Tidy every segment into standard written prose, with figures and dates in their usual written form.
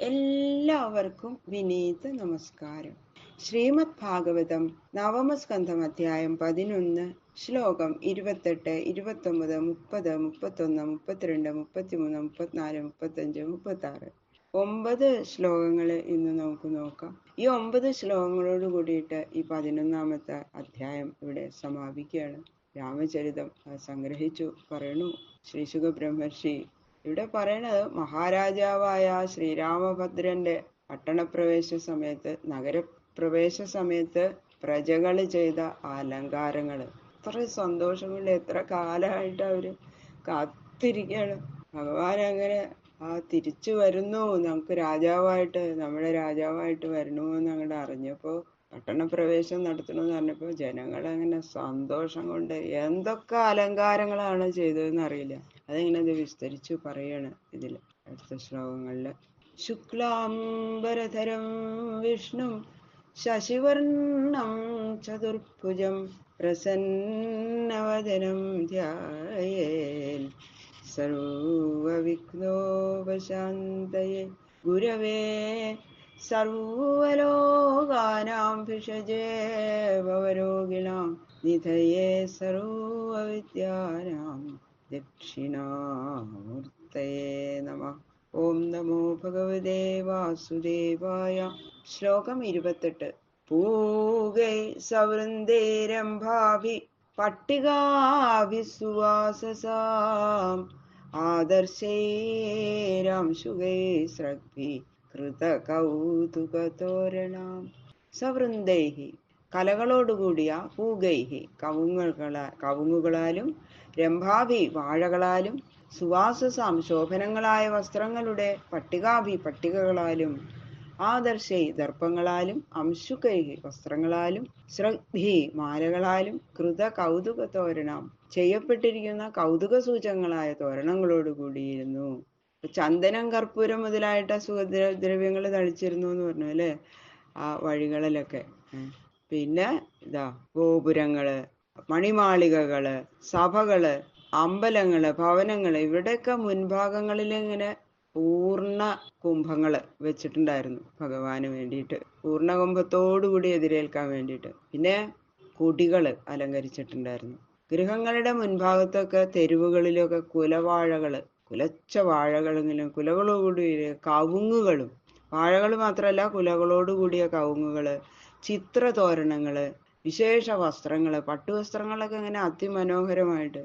എല്ലാവർക്കും വിനീത നമസ്കാരം. ശ്രീമദ് ഭാഗവതം നവമസ്കന്ധം അധ്യായം 11 ശ്ലോകം 28, 29, 30, 31, 32, 33, 34, 35, 36 9 ശ്ലോകങ്ങൾ ഇന്ന് നമുക്ക് നോക്കാം. ഈ 9 ശ്ലോകങ്ങളോട് കൂടിയിട്ട് ഈ 11ാമത്തെ അധ്യായം ഇവിടെ സമാപിക്കുകയാണ്. രാമചരിതം സംഗ്രഹിച്ചു പറയണു ശ്രീ ശുക ബ്രഹ്മർഷി. ഇവിടെ പറയണത് മഹാരാജാവായ ശ്രീരാമഭദ്രന്റെ പട്ടണപ്രവേശ സമയത്ത്, നഗരപ്രവേശ സമയത്ത് പ്രജകൾ ചെയ്ത അലങ്കാരങ്ങള്. എത്ര സന്തോഷം കൊണ്ട് എത്ര കാലമായിട്ട് അവര് കാത്തിരിക്കുകയാണ്. ഭഗവാൻ അങ്ങനെ തിരിച്ചു വരുന്നു, നമുക്ക് രാജാവായിട്ട്, നമ്മുടെ രാജാവായിട്ട് വരണു എന്ന് അങ്ങോട്ട് അറിഞ്ഞപ്പോ, പട്ടണപ്രവേശം നടത്തണമെന്ന് പറഞ്ഞപ്പോ ജനങ്ങളങ്ങനെ സന്തോഷം കൊണ്ട് എന്തൊക്കെ അലങ്കാരങ്ങളാണ് ചെയ്തതെന്ന് അറിയില്ല. അതെങ്ങനെ അത് വിസ്തരിച്ചു പറയാണ് ഇതില് അടുത്ത ശ്ലോകങ്ങളില്. ശുക്ലാംബരധരം വിഷ്ണു ശശിവർണം ചതുർഭുജം പ്രസന്നവദനം ധ്യായേൽ സർവവിഘ്നോപശാന്തയേ ഗുരവേ സർവലോകാനാം ഭിഷജേ ഭവരോഗിണാം നിധയേ സർവവിദ്യാനാം ദക്ഷിണാമൂർത്തയേ നമഃ. ഓം നമോ ഭഗവതേ വാസുദേവായ. ശ്ലോകം 28. പൂഗൈ സവൃന്ദേരംഭാഭി പട്ടികാഭിസുവാസസാം ആദർശൈരാംശുഗൈ സ്രഗ്ഭി കൃതകൗതുകതോരണാം. സവൃന്ദേഹി കലകളോടുകൂടിയ, പൂഗൈഹി കവുങ്ങുകളാലും, രംഭാഭി വാഴകളാലും, സുവാസസാം ശോഭനങ്ങളായ വസ്ത്രങ്ങളുടെ പട്ടികകളാലും, ആദർശൈ ദർപ്പങ്ങളാലും, അംശുകൈഹി വസ്ത്രങ്ങളാലും, സ്രഗ്ഭി മാലകളാലും, കൃത കൗതുക തോരണം ചെയ്യപ്പെട്ടിരിക്കുന്ന കൗതുക സൂചകങ്ങളായ തോരണങ്ങളോട് കൂടിയിരുന്നു. ചന്ദനം, കർപ്പൂരം മുതലായിട്ട് സുഗന്ധദ്രവ്യങ്ങൾ തളിച്ചിരുന്നു എന്ന് പറഞ്ഞു അല്ലേ, ആ വഴികളിലൊക്കെ. പിന്നെ ഗോപുരങ്ങള്, മണിമാളികകള്, സഭകള്, അമ്പലങ്ങള്, ഭവനങ്ങള്, ഇവിടെയൊക്കെ മുൻഭാഗങ്ങളിൽ ഇങ്ങനെ പൂർണ്ണ കുംഭങ്ങള് വെച്ചിട്ടുണ്ടായിരുന്നു ഭഗവാന് വേണ്ടിയിട്ട്, പൂർണ്ണകുംഭത്തോടുകൂടി എതിരേൽക്കാൻ വേണ്ടിയിട്ട്. പിന്നെ കൊടികള് അലങ്കരിച്ചിട്ടുണ്ടായിരുന്നു. ഗൃഹങ്ങളുടെ മുൻഭാഗത്തൊക്കെ തെരുവുകളിലൊക്കെ കുലവാഴകള്, കുലച്ച വാഴകളെങ്കിലും കുലകളോടുകൂടി കവുങ്ങുകളും, വാഴകൾ മാത്രമല്ല കുലകളോടുകൂടിയ കവുങ്ങുകള്, ചിത്രതോരണങ്ങള്, വിശേഷ വസ്ത്രങ്ങള്, പട്ടുവസ്ത്രങ്ങളൊക്കെ ഇങ്ങനെ അതിമനോഹരമായിട്ട്,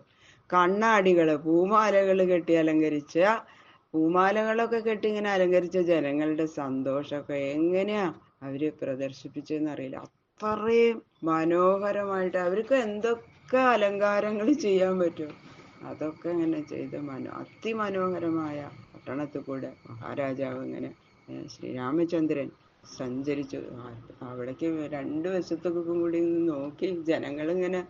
കണ്ണാടികള്, പൂമാലകൾ കെട്ടി അലങ്കരിച്ച, പൂമാലകളൊക്കെ കെട്ടി ഇങ്ങനെ അലങ്കരിച്ച ജനങ്ങളുടെ സന്തോഷമൊക്കെ എങ്ങനെയാ അവര് പ്രദർശിപ്പിച്ചതെന്നറിയില്ല. അത്രയും മനോഹരമായിട്ട് അവർക്ക് എന്തൊക്കെ അലങ്കാരങ്ങൾ ചെയ്യാൻ പറ്റും അതൊക്കെ ഇങ്ങനെ ചെയ്ത് അതിമനോഹരമായ പട്ടണത്തിൽ കൂടെ മഹാരാജാവ് ഇങ്ങനെ ശ്രീരാമചന്ദ്രൻ സഞ്ചരിച്ചു. അവിടേക്ക് രണ്ടു വശത്തൊക്കെ കൂടി നോക്കി ജനങ്ങളിങ്ങനെ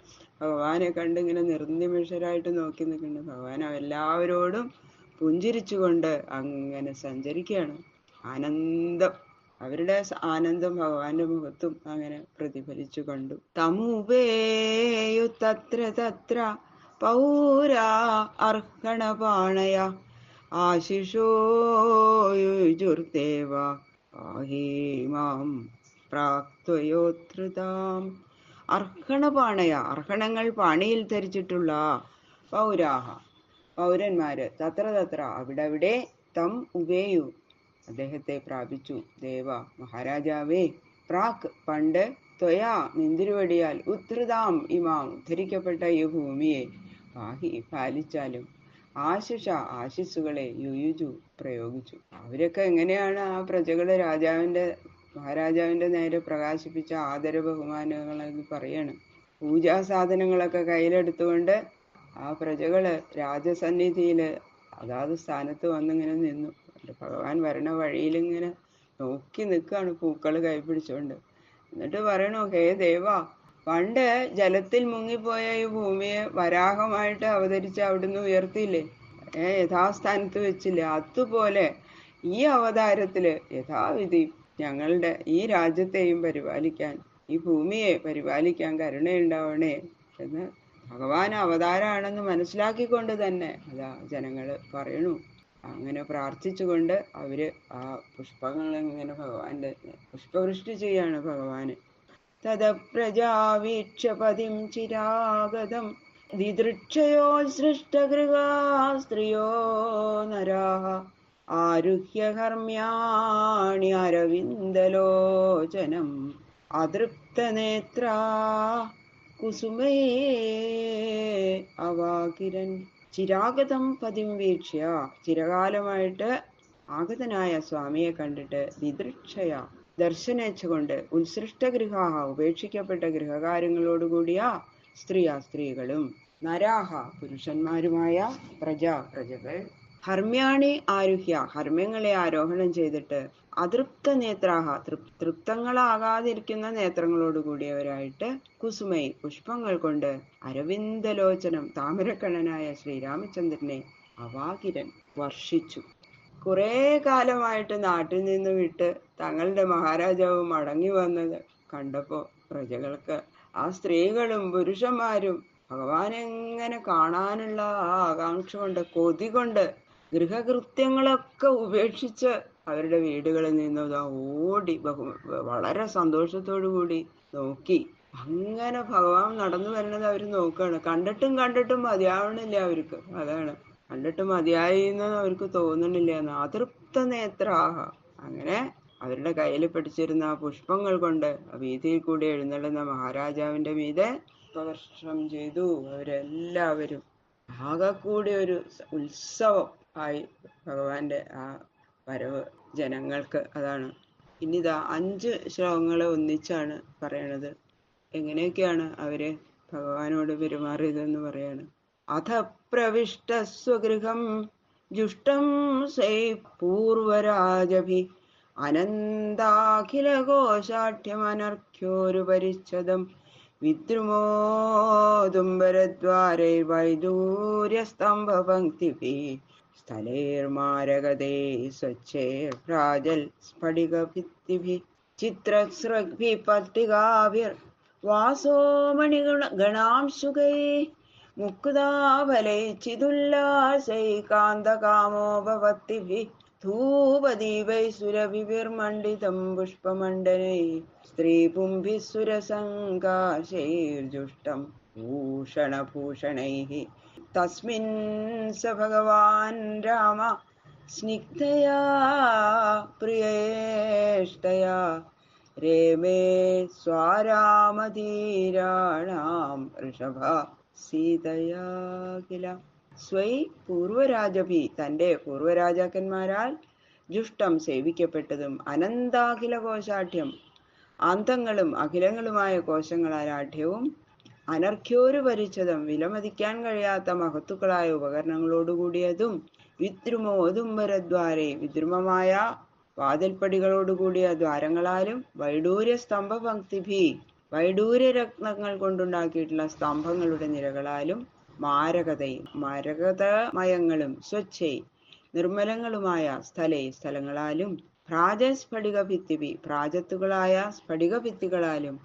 ഭഗവാനെ കണ്ടിങ്ങനെ നിർനിമിഷരായിട്ട് നോക്കി നിൽക്കുന്നുണ്ട്. ഭഗവാൻ എല്ലാവരോടും പുഞ്ചിരിച്ചുകൊണ്ട് അങ്ങനെ സഞ്ചരിക്കുകയാണ്. ആനന്ദം, അവരുടെ ആനന്ദം ഭഗവാന്റെ മുഖത്തും അങ്ങനെ പ്രതിഫലിച്ചു കണ്ടു. തമുപേയു തത്ര തത്ര പൗരാ അർഹണപാണയ ആശിഷോയുജുർദേവ പാഹീമാം പ്രാക്തയോധൃതാം. അർഹണപാണയ, അർഹണങ്ങൾ പാണിയിൽ ധരിച്ചിട്ടുള്ള, പൗരാഹ പൗരന്മാര്, തത്ര തത്ര അവിടെ, തം ഉപേയു അദ്ദേഹത്തെ പ്രാപിച്ചു, ദേവ മഹാരാജാവേ, പ്രാക് പണ്ട്, ത്വയാ നിന്തിരുവടിയാൽ, ഉദ്ധൃതാം ഇമാം ഉദ്ധരിക്കപ്പെട്ട ഈ ഭൂമിയെ, പാഹി പാലിച്ചാലും, ആശിഷ ആശിസ്സുകളെ, യുയുജു പ്രയോഗിച്ചു. അവരൊക്കെ എങ്ങനെയാണ് ആ പ്രജകള് മഹാരാജാവിന്റെ നേരെ പ്രകാശിപ്പിച്ച ആദര ബഹുമാനങ്ങളെന്ന് പറയാണ്. പൂജാ സാധനങ്ങളൊക്കെ കയ്യിലെടുത്തുകൊണ്ട് ആ പ്രജകള് രാജസന്നിധിയില് അതാത് സ്ഥാനത്ത് വന്നിങ്ങനെ നിന്നു. ഭഗവാൻ വരണ വഴിയിലിങ്ങനെ നോക്കി നിൽക്കുകയാണ്, പൂക്കള് കൈ പിടിച്ചോണ്ട്. എന്നിട്ട് പറയണു, ഹേ ദേവ, പണ്ട് ജലത്തിൽ മുങ്ങിപ്പോയ ഈ ഭൂമിയെ വരാഹമായിട്ട് അവതരിച്ച് അവിടുന്ന് ഉയർത്തിയില്ലേ, യഥാസ്ഥാനത്ത് വെച്ചില്ലേ, അതുപോലെ ഈ അവതാരത്തില് യഥാവിധി ഞങ്ങളുടെ ഈ രാജ്യത്തെയും പരിപാലിക്കാൻ, ഈ ഭൂമിയെ പരിപാലിക്കാൻ കരുണയുണ്ടാവണേ എന്ന് ഭഗവാൻ അവതാരമാണെന്ന് മനസ്സിലാക്കിക്കൊണ്ട് തന്നെ ജനങ്ങള് പറയണു. അങ്ങനെ പ്രാർത്ഥിച്ചുകൊണ്ട് അവര് ആ പുഷ്പങ്ങൾ ഇങ്ങനെ ഭഗവാന്റെ പുഷ്പവൃഷ്ടി ചെയ്യാണ് ഭഗവാന്. തത പ്രജാവീക്ഷപതിം ചിരാഗതം ദിദൃക്ഷയോ സൃഷ്ടഗൃഹാ സ്ത്രിയോ നരാः ആരുഹ്യ ഹർമ്യാണി അരവിന്ദലോചനം അതൃപ്തനേത്രാ കുസുമേ അവാകിരൻ. ചിരാഗതം പതിം വീക്ഷ്യ, ചിരകാലമായിട്ട് ആഗതനായ സ്വാമിയെ കണ്ടിട്ട് ദിദൃക്ഷയ ദർശനേച്ഛ കൊണ്ട് ഉത്സൃഷ്ടഗൃഹാഹ ഉപേക്ഷിക്കപ്പെട്ട ഗൃഹകാര്യങ്ങളോടുകൂടിയ സ്ത്രീകളും നരാഹ പുരുഷന്മാരുമായ പ്രജകൾ ഹർമ്യാണി ആരുഹ്യ ഹർമ്യങ്ങളെ ആരോഹണം ചെയ്തിട്ട് അതൃപ്ത നേത്രാഹ തൃപ്തങ്ങളാകാതിരിക്കുന്ന നേത്രങ്ങളോടുകൂടിയവരായിട്ട് കുസുമൈ പുഷ്പങ്ങൾ കൊണ്ട് അരവിന്ദലോചനം താമരക്കണ്ണനായ ശ്രീരാമചന്ദ്രനെ അവാകിരൻ വർഷിച്ചു. കുറെ കാലമായിട്ട് നാട്ടിൽ നിന്ന് വിട്ട് തങ്ങളുടെ മഹാരാജാവ് മടങ്ങി വന്നത് കണ്ടപ്പോ പ്രജകൾക്ക് ആ സ്ത്രീകളും പുരുഷന്മാരും ഭഗവാനെങ്ങനെ കാണാനുള്ള ആ ആകാംക്ഷ കൊണ്ട് കൊതി കൊണ്ട് ഗൃഹകൃത്യങ്ങളൊക്കെ ഉപേക്ഷിച്ച് അവരുടെ വീടുകളിൽ നിന്ന് ഓടി വളരെ സന്തോഷത്തോടു കൂടി നോക്കി. അങ്ങനെ ഭഗവാൻ നടന്നു വരുന്നത് അവർ നോക്കുകയാണ്. കണ്ടിട്ടും മതിയാവണില്ല അവർക്ക്. അതാണ്, കണ്ടിട്ട് മതിയായി എന്ന് അവർക്ക് തോന്നണില്ല എന്ന്. അതൃപ്ത നേത്രാഹ. അങ്ങനെ അവരുടെ കയ്യിൽ പിടിച്ചിരുന്ന പുഷ്പങ്ങൾ കൊണ്ട് വീതിയിൽ കൂടി എഴുന്നള്ളുന്ന മഹാരാജാവിന്റെ മീതെ പുഷ്പവർഷം ചെയ്തു. അവരെല്ലാവരും ആകെ കൂടി ഒരു ഉത്സവം ആയി ഭഗവാന്റെ ആ വരവ് ജനങ്ങൾക്ക്. അതാണ് ഇനിതാ 5 ശ്ലോകങ്ങളെ ഒന്നിച്ചാണ് പറയണത്. എങ്ങനെയൊക്കെയാണ് അവര് ഭഗവാനോട് പെരുമാറിയതെന്ന് പറയാണ്. അഥ പ്രവിഷ്ട സ്വഗൃഹം ജുഷ്ടം സൈ പൂർവരാജഭി അനന്താഖിലഘോഷാഠ്യമനർഘ്യോരുപരിച്ഛദം വിദ്രുമോദുംബരദ്വാരൈ വൈദൂര്യസ്തംഭപംക്തിഭിः സ്ഥലൈർമാരകതൈ സ്വച്ഛൈർഭ്രാജൽ സ്ഫടികഭിത്തിഭിः ചിത്രസ്രഗ്ഭിः പട്ടികാഭിർ വാസോ മണിഗണാംശുകൈः മുക്താഫലൈ ചിദുല്ലാസൈ കാന്തകാമോപപത്തിഭിः ധൂപദീപൈ സുരഭിർമണ്ഡിതം പുഷ്പമണ്ഡനൈ സ്ത്രീപുംഭിः സുരസങ്കാശൈർജുഷ്ടം ഭൂഷണഭൂഷണൈः തസ്മിൻ സ ഭഗവാൻ രാമ സ്നിഗ്ധയാ പ്രിയേഷ്ടയാ രേമേ സ്വാരാമധീരാണാം ഋഷഭ സീതയാ കില. സ്വൈ പൂർവരാജഭി തന്റെ പൂർവരാജാക്കന്മാരാൽ ജുഷ്ടം സേവിക്കപ്പെട്ടതും അനന്താഖില കോശാഠ്യം അന്തങ്ങളും അഖിലങ്ങളുമായ കോശങ്ങളാൽ ആഢ്യവും അനർഘ്യോരുപരിച്ഛദം വിലമതിക്കാൻ കഴിയാത്ത മഹത്തുക്കളായ ഉപകരണങ്ങളോടുകൂടിയതും വിദ്രുമോദുംബരദ്വാരെ വിദ്രുമമായ വാതിൽപ്പടികളോടുകൂടിയ ദ്വാരങ്ങളാലും വൈഡൂര്യ സ്തംഭപംക്തിഭി വൈഡൂര്യരത്നങ്ങൾ കൊണ്ടുണ്ടാക്കിയിട്ടുള്ള സ്തംഭങ്ങളുടെ നിരകളാലും മാരകതമയങ്ങളും സ്വച്ഛൈ നിർമ്മലങ്ങളുമായ സ്ഥലങ്ങളാലും പ്രാജസ്ഫടികഭിത്തിഭി പ്രാജത്തുകളായ സ്ഫടികഭിത്തികളാലും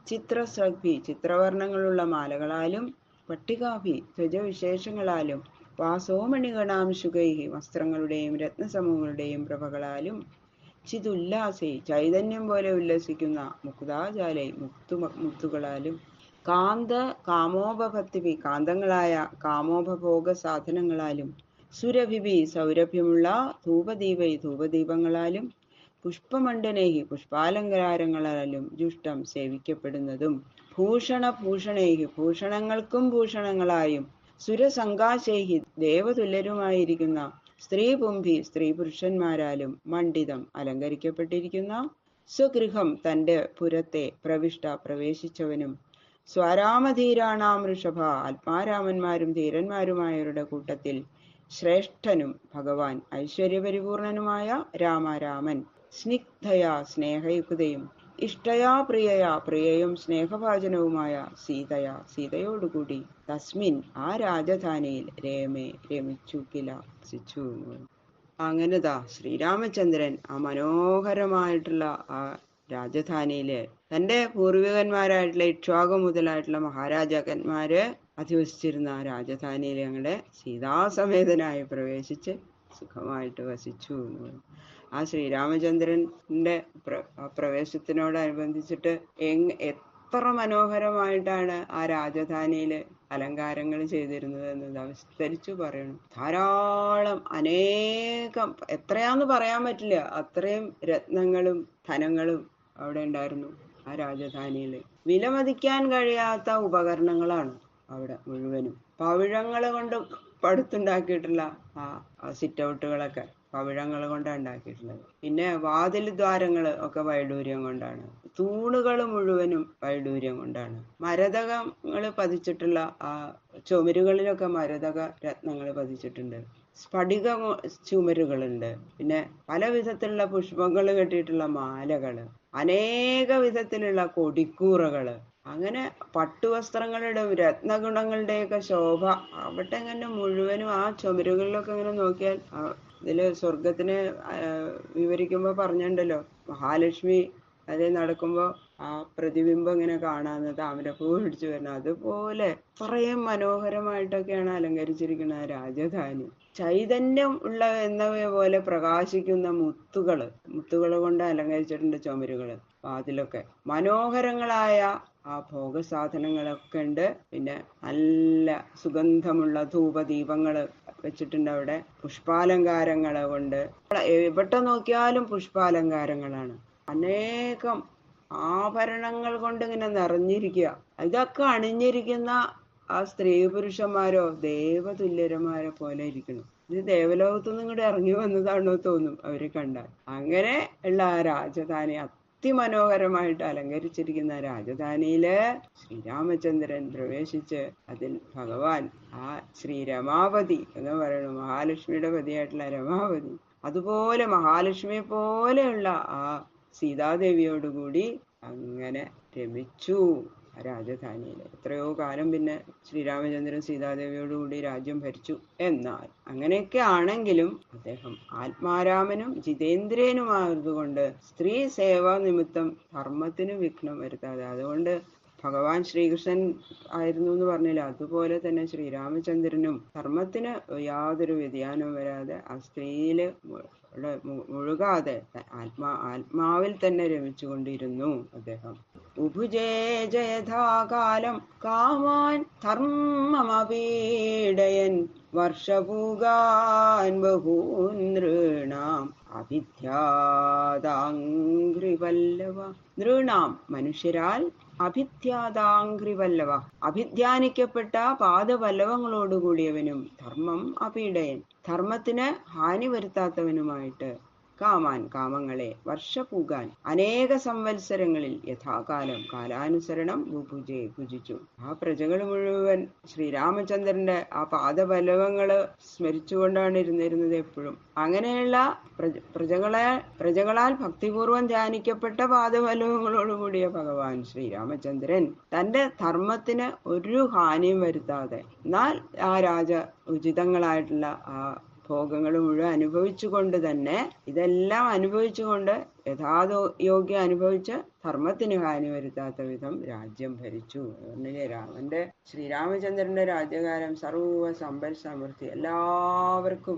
ചിത്രസ്രഗ്ഭി ചിത്രവർണ്ണങ്ങളുള്ള മാലകളാലും പട്ടികാഭി ധ്വജവിശേഷങ്ങളാലും വാസോമണിഗണാംശുകൈ വസ്ത്രങ്ങളുടെയും രത്നസമൂഹങ്ങളുടെയും പ്രഭകളാലും ചിതുല്ലാസൈ ചൈതന്യം പോലെ ഉല്ലസിക്കുന്ന മുക്താജാലൈ മുത്തുകളാലും കാമോപഭക്തിഭി കാന്തങ്ങളായ കാമോപഭോഗ സാധനങ്ങളാലും സുരഭിഭി സൗരഭ്യമുള്ള ധൂപദീപൈ ധൂപദീപങ്ങളാലും പുഷ്പമണ്ഡനൈഹി പുഷ്പാലങ്കാരങ്ങളാലും ജുഷ്ടം സേവിക്കപ്പെടുന്നതും ഭൂഷണഭൂഷണൈഹി ഭൂഷണങ്ങൾക്കും ഭൂഷണങ്ങളായും സുരസങ്കാശൈഹി ദേവതുല്യരുമായിരിക്കുന്ന സ്ത്രീപുംഭി സ്ത്രീ പുരുഷന്മാരാലും മണ്ഡിതം അലങ്കരിക്കപ്പെട്ടിരിക്കുന്ന സ്വഗൃഹം തന്റെ പുരത്തെ പ്രവേശിച്ചവനും സ്വരാമധീരാണാം ഋഷഭ ആത്മാരാമന്മാരും ധീരന്മാരുമായവരുടെ കൂട്ടത്തിൽ ശ്രേഷ്ഠനും ഭഗവാൻ ഐശ്വര്യപരിപൂർണനുമായ രാമൻ സ്നിഗ്ധയാ സ്നേഹയുക്തയും ഇഷ്ടയാ പ്രിയയും സ്നേഹഭാജനവുമായ സീതയോടുകൂടി തസ്മിൻ ആ രാജധാനിയിൽ രമിച്ചു കിലസിച്ചു. അങ്ങനെതാ ശ്രീരാമചന്ദ്രൻ ആ മനോഹരമായിട്ടുള്ള ആ രാജധാനിയില് തന്റെ പൂർവികന്മാരായിട്ടുള്ള ഇക്ഷ്വാകു മുതലായിട്ടുള്ള മഹാരാജാക്കന്മാര് അധിവസിച്ചിരുന്ന ആ രാജധാനിയിൽ ഞങ്ങളുടെ സീതാസമേതനായി പ്രവേശിച്ച് സുഖമായിട്ട് വസിച്ചു എന്ന് പറയും. ആ ശ്രീരാമചന്ദ്രന്റെ പ്രവേശത്തിനോടനുബന്ധിച്ചിട്ട് എത്ര മനോഹരമായിട്ടാണ് ആ രാജധാനിയില് അലങ്കാരങ്ങൾ ചെയ്തിരുന്നത് എന്നത് വിസ്തരിച്ചു പറയണം. ധാരാളം അനേകം, എത്രയാന്ന് പറയാൻ പറ്റില്ല, അത്രയും രത്നങ്ങളും ധനങ്ങളും അവിടെ ഉണ്ടായിരുന്നു ആ രാജധാനിയില്. വിലമതിക്കാൻ കഴിയാത്ത ഉപകരണങ്ങളാണ് അവിടെ മുഴുവനും. പവിഴങ്ങൾ കൊണ്ട് പടുത്തുണ്ടാക്കിയിട്ടുള്ള ആ സിറ്റ് ഔട്ടുകളൊക്കെ പവിഴങ്ങൾ കൊണ്ടാണ് ഉണ്ടാക്കിയിട്ടുള്ളത്. പിന്നെ വാതിൽ ദ്വാരങ്ങൾ ഒക്കെ വൈഡൂര്യം കൊണ്ടാണ്. തൂണുകൾ മുഴുവനും വൈഡൂര്യം കൊണ്ടാണ്. മരതകങ്ങൾ പതിച്ചിട്ടുള്ള ആ ചുമരുകളിലൊക്കെ മരതക രത്നങ്ങൾ പതിച്ചിട്ടുണ്ട്. സ്ഫടിക ചുമരുകളുണ്ട്. പിന്നെ പല വിധത്തിലുള്ള പുഷ്പങ്ങൾ കെട്ടിയിട്ടുള്ള മാലകള്, അനേക വിധത്തിലുള്ള കൊടിക്കൂറകള്, അങ്ങനെ പട്ടുവസ്ത്രങ്ങളുടെ രത്നഗുണങ്ങളുടെയൊക്കെ ശോഭ അവിടെ ഇങ്ങനെ മുഴുവനും ആ ചുമരുകളിലൊക്കെ ഇങ്ങനെ നോക്കിയാൽ. ഇതില് സ്വർഗത്തിനെ വിവരിക്കുമ്പോ പറഞ്ഞിട്ടുണ്ടല്ലോ, മഹാലക്ഷ്മി അതിൽ നടക്കുമ്പോ ആ പ്രതിബിംബം ഇങ്ങനെ കാണാന്ന്, താമരപ്പൂ പിടിച്ചു വരുന്നത്. അതുപോലെ അത്രയും മനോഹരമായിട്ടൊക്കെയാണ് അലങ്കരിച്ചിരിക്കുന്ന രാജധാനി. ചൈതന്യം ഉള്ള എന്നവയെ പോലെ പ്രകാശിക്കുന്ന മുത്തുകൾ കൊണ്ട് അലങ്കരിച്ചിട്ടുണ്ട് ചുമരുകള്, വാതിലൊക്കെ. മനോഹരങ്ങളായ ആ ഭോഗസാധനങ്ങളൊക്കെ ഉണ്ട്. പിന്നെ നല്ല സുഗന്ധമുള്ള ധൂപദീപങ്ങള് വെച്ചിട്ടുണ്ട് അവിടെ. പുഷ്പാലങ്കാരങ്ങളെ കൊണ്ട് എവിടെ നോക്കിയാലും പുഷ്പാലങ്കാരങ്ങളാണ്. അനേകം ആഭരണങ്ങൾ കൊണ്ട് ഇങ്ങനെ നിറഞ്ഞിരിക്കുക. ഇതൊക്കെ അണിഞ്ഞിരിക്കുന്ന ആ സ്ത്രീ പുരുഷന്മാരോ ദേവതുല്യരന്മാരെ പോലെ ഇരിക്കണം. ഇത് ദേവലോകത്തുനിന്ന് ഇങ്ങോട്ട് ഇറങ്ങി വന്നതാണോ തോന്നും അവരെ കണ്ടാൽ. അങ്ങനെ ഉള്ള ആ രാജധാനി, അതിമനോഹരമായിട്ട് അലങ്കരിച്ചിരിക്കുന്ന രാജധാനിയില് ശ്രീരാമചന്ദ്രൻ പ്രവേശിച്ച് അതിൽ ഭഗവാൻ ആ ശ്രീ രമാവതി എന്ന് പറയുന്നു, മഹാലക്ഷ്മിയുടെ പതിയായിട്ടുള്ള രമാവതി, അതുപോലെ മഹാലക്ഷ്മിയെ പോലെയുള്ള ആ സീതാദേവിയോടുകൂടി അങ്ങനെ രമിച്ചു രാജധാനിയിൽ. എത്രയോ കാലം പിന്നെ ശ്രീരാമചന്ദ്രൻ സീതാദേവിയോടുകൂടി രാജ്യം ഭരിച്ചു. എന്നാൽ അങ്ങനെയൊക്കെ ആണെങ്കിലും അദ്ദേഹം ആത്മാരാമനും ജിതേന്ദ്രിയനുമായതുകൊണ്ട് സ്ത്രീ സേവാ നിമിത്തം ധർമ്മത്തിന് വിഘ്നം വരുത്താതെ, അതുകൊണ്ട് ഭഗവാൻ ശ്രീകൃഷ്ണൻ ആയിരുന്നു എന്ന് പറഞ്ഞില്ല, അതുപോലെ തന്നെ ശ്രീരാമചന്ദ്രനും ധർമ്മത്തിന് യാതൊരു വ്യതിയാനവും വരാതെ ആ സ്ത്രീയില് മുഴുകാതെ ആത്മാവിൽ തന്നെ രമിച്ചുകൊണ്ടിരുന്നു അദ്ദേഹം. ഉഭുജേ ജയഥാകാലം കാമാൻ ധർമ്മമപീഡയൻ വർഷപൂഗാൻ ബഹൂൻ നൃണാം അഭിധ്യാദാംഘ്രിവല്ലവ. നൃണാം മനുഷ്യരാൽ, അഭിധ്യാദാംഘ്രിവല്ലവ അഭിധ്യാനിക്കപ്പെട്ട പാദപല്ലവങ്ങളോടുകൂടിയവനും, ധർമ്മം അപീഡയൻ ധർമ്മത്തിന് ഹാനി വരുത്താത്തവനുമായിട്ട്, കാമാൻ കാമങ്ങളെ, വർഷപൂകാൻ അനേക സംവത്സരങ്ങളിൽ, യഥാകാലം കാലാനുസരണം, ബുഭുജെ ഭുജിച്ചു. ആ പ്രജകൾ മുഴുവൻ ശ്രീരാമചന്ദ്രന്റെ ആ പാദപല്ലവങ്ങള് സ്മരിച്ചുകൊണ്ടാണ് ഇരുന്നിരുന്നത് എപ്പോഴും. അങ്ങനെയുള്ള പ്രജകളാൽ ഭക്തിപൂർവം ധ്യാനിക്കപ്പെട്ട പാദപല്ലവങ്ങളോടുകൂടിയ ഭഗവാൻ ശ്രീരാമചന്ദ്രൻ തന്റെ ധർമ്മത്തിന് ഒരു ഹാനിയും വരുത്താതെ, എന്നാൽ ആ ഉചിതങ്ങളായിട്ടുള്ള ആ ഭോഗങ്ങൾ മുഴുവൻ അനുഭവിച്ചുകൊണ്ട് തന്നെ, ഇതെല്ലാം അനുഭവിച്ചുകൊണ്ട് യഥായോഗ്യം അനുഭവിച്ച് ധർമ്മത്തിന് ഹാനി വരുത്താത്ത വിധം രാജ്യം ഭരിച്ചു. രാമന്റെ ശ്രീരാമചന്ദ്രന്റെ രാജ്യകാലം സർവ സമ്പൽ സമൃദ്ധി, എല്ലാവർക്കും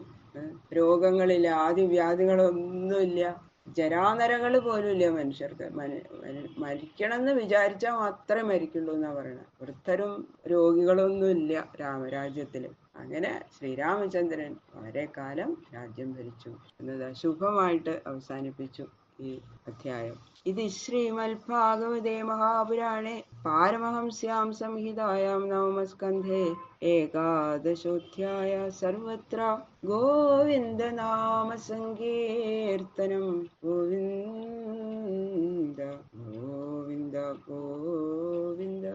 രോഗങ്ങളില്ല, ആദിവ്യാധികളൊന്നുമില്ല, ജരാനരകൾ പോലും ഇല്ല മനുഷ്യർക്ക്. മരിക്കണമെന്ന് വിചാരിച്ചാൽ മാത്രമേ മരിക്കുള്ളൂ എന്നാ പറയണത്. വൃദ്ധരും രോഗികളൊന്നും ഇല്ല രാമരാജ്യത്തില്. അങ്ങനെ ശ്രീരാമചന്ദ്രൻ വളരെ കാലം രാജ്യം ഭരിച്ചു എന്നത് ശുഭമായിട്ട് അവസാനിപ്പിച്ചു ഈ അധ്യായം. ഇത് ശ്രീമദ്ഭാഗവതേ മഹാപുരാണേ പാരമഹംസ്യാം സംഹിതായാം നവമസ്കന്ധേ ഏകാദശോധ്യായ. സർവത്ര ഗോവിന്ദ നാമ സങ്കീർത്തനം. ഗോവിന്ദ ഗോവിന്ദ ഗോവിന്ദ.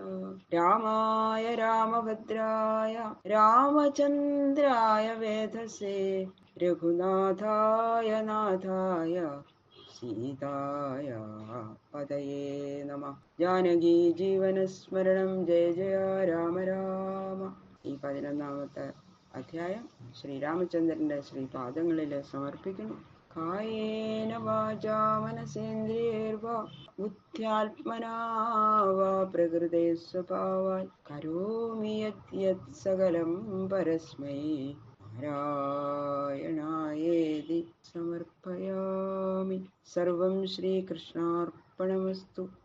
രാമായ രാമഭദ്രായ രാമചന്ദ്രായ വേധസേ രഘുനാഥായ നാഥായ സീതായ പതയേ നമഃ. ജാനകി ജീവനസ്മരണം. ജയ ജയ രാമ രാമ. ഈ 11ാമത്തെ അധ്യായം ശ്രീരാമചന്ദ്രന്റെ ശ്രീപാദങ്ങളിൽ സമർപ്പിക്കുന്നു. കായേന വാചാ മനസേന്ദ്രിയേർവാ ബുദ്ധ്യാത്മനാ വാ പ്രകൃതേ സ്വഭാവാൽ കരോമി യത് സകലം പരസ്മൈ നാരായണായേതി സമർപ്പയാമി. സർവം ശ്രീകൃഷ്ണാർപ്പണമസ്തു.